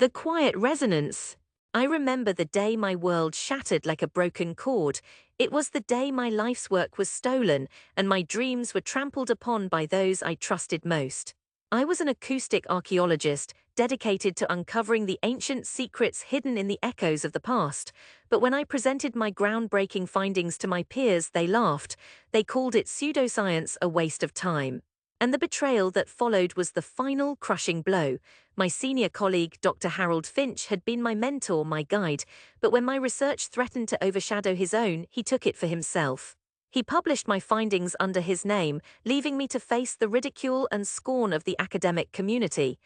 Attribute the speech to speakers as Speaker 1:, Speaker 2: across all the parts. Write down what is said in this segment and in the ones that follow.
Speaker 1: The quiet resonance. I remember the day my world shattered like a broken chord. It was the day my life's work was stolen and my dreams were trampled upon by those I trusted most. I was an acoustic archaeologist, dedicated to uncovering the ancient secrets hidden in the echoes of the past. But when I presented my groundbreaking findings to my peers, they laughed. They called it pseudoscience, a waste of time. And the betrayal that followed was the final crushing blow. My senior colleague, Dr. Finch, had been my mentor, my guide, but when my research threatened to overshadow his own, he took it for himself. He published my findings under his name, leaving me to face the ridicule and scorn of the academic community.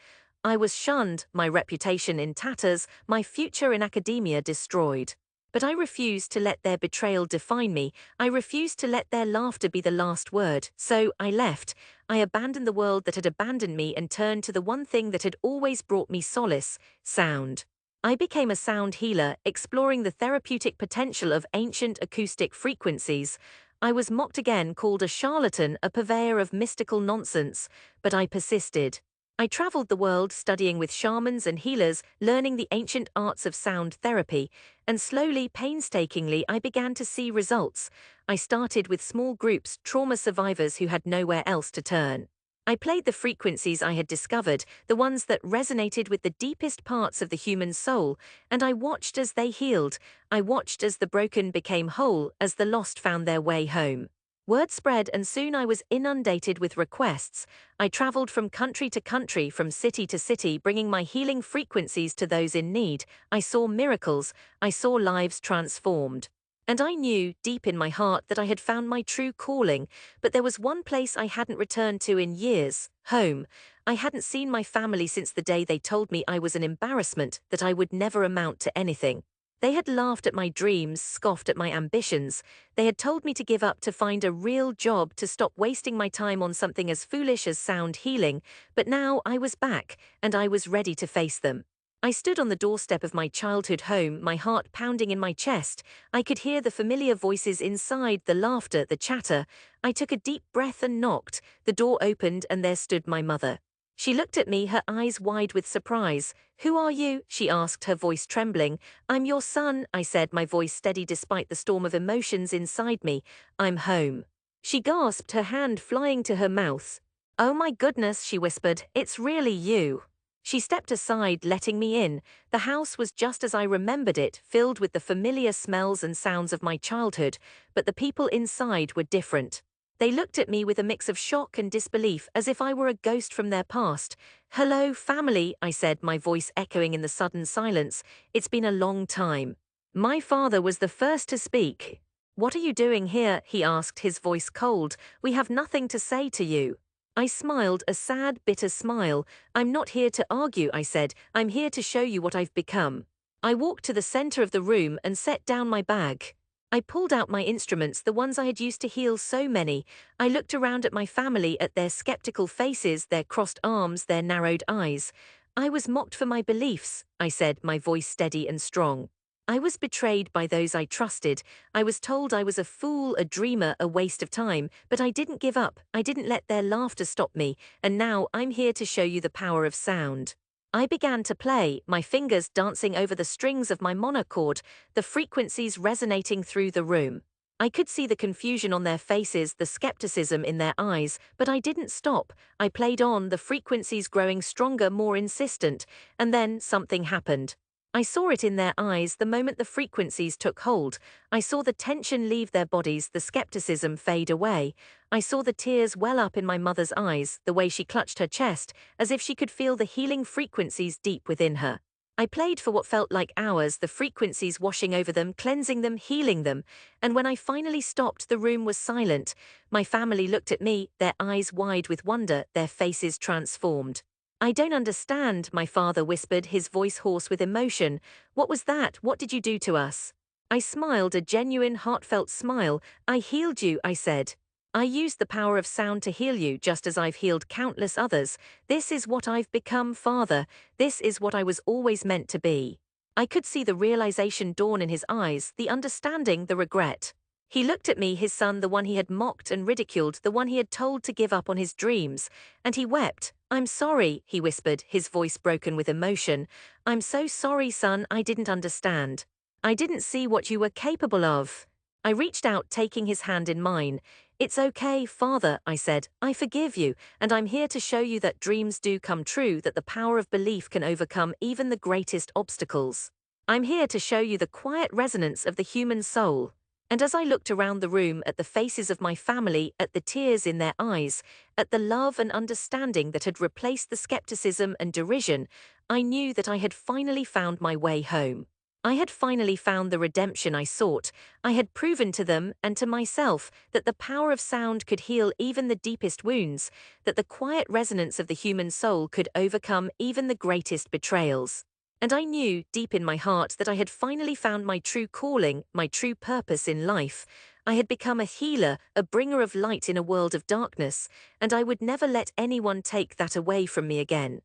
Speaker 1: I was shunned, my reputation in tatters, my future in academia destroyed. But I refused to let their betrayal define me. I refused to let their laughter be the last word. So I left. I abandoned the world that had abandoned me and turned to the one thing that had always brought me solace: sound. I became a sound healer, exploring the therapeutic potential of ancient acoustic frequencies. I was mocked again, called a charlatan, a purveyor of mystical nonsense, but I persisted. I traveled the world studying with shamans and healers, learning the ancient arts of sound therapy, and slowly, painstakingly, I began to see results. I started with small groups, trauma survivors who had nowhere else to turn. I played the frequencies I had discovered, the ones that resonated with the deepest parts of the human soul, and I watched as they healed. I watched as the broken became whole, as the lost found their way home. Word spread and soon I was inundated with requests. I traveled from country to country, from city to city, bringing my healing frequencies to those in need. I saw miracles. I saw lives transformed. And I knew, deep in my heart, that I had found my true calling, but there was one place I hadn't returned to in years: home. I hadn't seen my family since the day they told me I was an embarrassment, that I would never amount to anything. They had laughed at my dreams, scoffed at my ambitions. They had told me to give up, to find a real job, to stop wasting my time on something as foolish as sound healing. But now I was back, and I was ready to face them. I stood on the doorstep of my childhood home, my heart pounding in my chest. I could hear the familiar voices inside, the laughter, the chatter. I took a deep breath and knocked. The door opened and there stood my mother. She looked at me, her eyes wide with surprise. "Who are you?" she asked, her voice trembling. "I'm your son," I said, my voice steady despite the storm of emotions inside me. "I'm home." She gasped, her hand flying to her mouth. "Oh my goodness," she whispered, "it's really you." She stepped aside, letting me in. The house was just as I remembered it, filled with the familiar smells and sounds of my childhood, but the people inside were different. They looked at me with a mix of shock and disbelief, as if I were a ghost from their past. "Hello, family," I said, my voice echoing in the sudden silence. "It's been a long time." My father was the first to speak. "What are you doing here?" he asked, his voice cold. "We have nothing to say to you." I smiled, a sad, bitter smile. "I'm not here to argue," I said. "I'm here to show you what I've become." I walked to the center of the room and set down my bag. I pulled out my instruments, the ones I had used to heal so many. I looked around at my family, at their skeptical faces, their crossed arms, their narrowed eyes. "I was mocked for my beliefs," I said, my voice steady and strong. "I was betrayed by those I trusted. I was told I was a fool, a dreamer, a waste of time, but I didn't give up. I didn't let their laughter stop me, and now I'm here to show you the power of sound." I began to play, my fingers dancing over the strings of my monochord, the frequencies resonating through the room. I could see the confusion on their faces, the skepticism in their eyes, but I didn't stop. I played on, the frequencies growing stronger, more insistent, and then something happened. I saw it in their eyes the moment the frequencies took hold. I saw the tension leave their bodies, the skepticism fade away. I saw the tears well up in my mother's eyes, the way she clutched her chest, as if she could feel the healing frequencies deep within her. I played for what felt like hours, the frequencies washing over them, cleansing them, healing them. And when I finally stopped, the room was silent. My family looked at me, their eyes wide with wonder, their faces transformed. "I don't understand," my father whispered, his voice hoarse with emotion. "What was that? What did you do to us?" I smiled, a genuine, heartfelt smile. "I healed you," I said. "I used the power of sound to heal you, just as I've healed countless others. This is what I've become, Father. This is what I was always meant to be." I could see the realization dawn in his eyes, the understanding, the regret. He looked at me, his son, the one he had mocked and ridiculed, the one he had told to give up on his dreams, and he wept, I'm sorry, he whispered, his voice broken with emotion. I'm so sorry, son, I didn't understand. I didn't see what you were capable of. I reached out, taking his hand in mine. It's okay, Father, I said. I forgive you, and I'm here to show you that dreams do come true, that the power of belief can overcome even the greatest obstacles. I'm here to show you the quiet resonance of the human soul. And as I looked around the room at the faces of my family, at the tears in their eyes, at the love and understanding that had replaced the skepticism and derision, I knew that I had finally found my way home. I had finally found the redemption I sought. I had proven to them and to myself that the power of sound could heal even the deepest wounds, that the quiet resonance of the human soul could overcome even the greatest betrayals. And I knew, deep in my heart, that I had finally found my true calling, my true purpose in life. I had become a healer, a bringer of light in a world of darkness, and I would never let anyone take that away from me again.